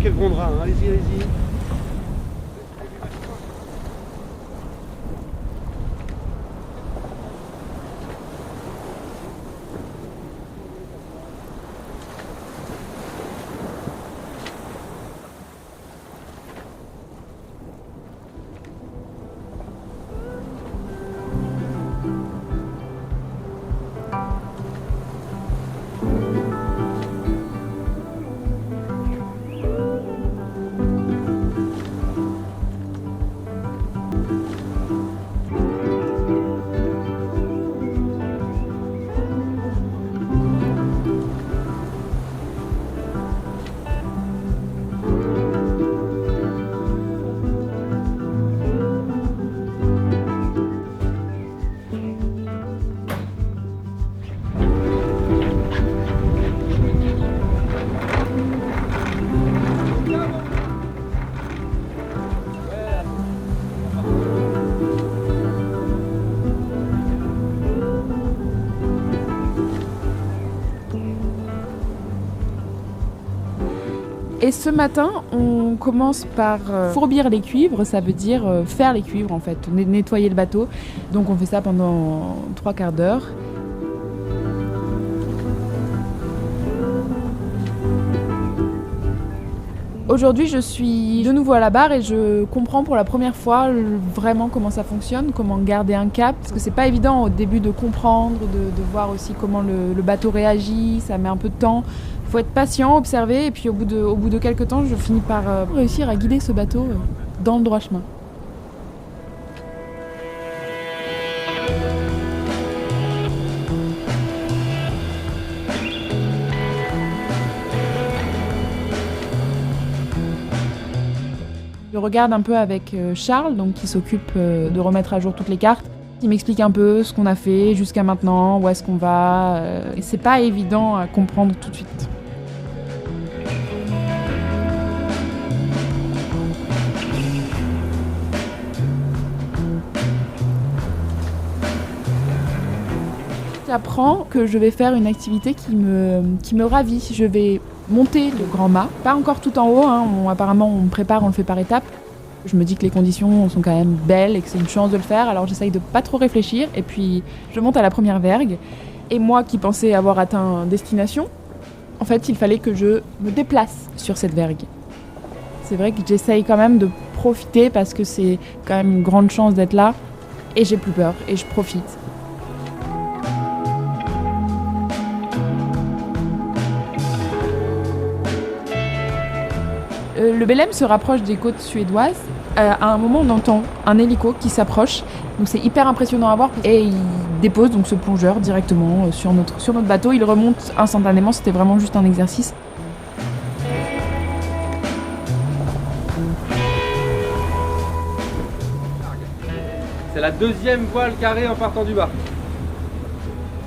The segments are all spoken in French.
qu'elle grondera, hein. Allez-y, allez-y. Et ce matin, on commence par fourbir les cuivres, ça veut dire faire les cuivres en fait, nettoyer le bateau. Donc on fait ça pendant 3/4 d'heure. Aujourd'hui, je suis de nouveau à la barre et je comprends pour la première fois vraiment comment ça fonctionne, comment garder un cap. Parce que c'est pas évident au début de comprendre, de voir aussi comment le bateau réagit, ça met un peu de temps. Il faut être patient, observer, et puis au bout de quelques temps, je finis par réussir à guider ce bateau dans le droit chemin. Je regarde un peu avec Charles, donc, qui s'occupe de remettre à jour toutes les cartes. Il m'explique un peu ce qu'on a fait jusqu'à maintenant, où est-ce qu'on va. Et c'est pas évident à comprendre tout de suite. J'apprends que je vais faire une activité qui me ravit. Je vais monter le grand mât, pas encore tout en haut, hein. Apparemment on me prépare, on le fait par étapes. Je me dis que les conditions sont quand même belles et que c'est une chance de le faire, alors j'essaye de pas trop réfléchir et puis je monte à la première vergue. Et moi qui pensais avoir atteint destination, en fait il fallait que je me déplace sur cette vergue. C'est vrai que j'essaye quand même de profiter parce que c'est quand même une grande chance d'être là et j'ai plus peur et je profite. Le Belém se rapproche des côtes suédoises. À un moment, on entend un hélico qui s'approche. Donc c'est hyper impressionnant à voir. Et il dépose donc ce plongeur directement sur notre bateau. Il remonte instantanément. C'était vraiment juste un exercice. C'est la deuxième voile carrée en partant du bas.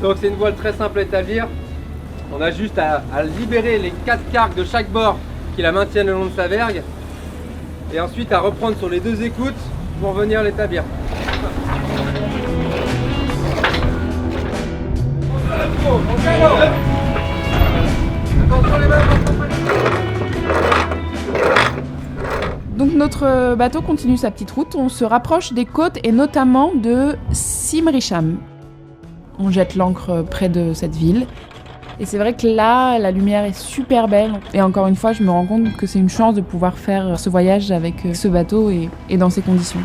Donc c'est une voile très simple à établir. On a juste à libérer les 4 cargues de chaque bord qui la maintiennent le long de sa vergue et ensuite à reprendre sur les 2 écoutes pour venir l'établir. Donc notre bateau continue sa petite route, on se rapproche des côtes et notamment de Simrishamn. On jette l'ancre près de cette ville. Et c'est vrai que là, la lumière est super belle. Et encore une fois, je me rends compte que c'est une chance de pouvoir faire ce voyage avec ce bateau et dans ces conditions.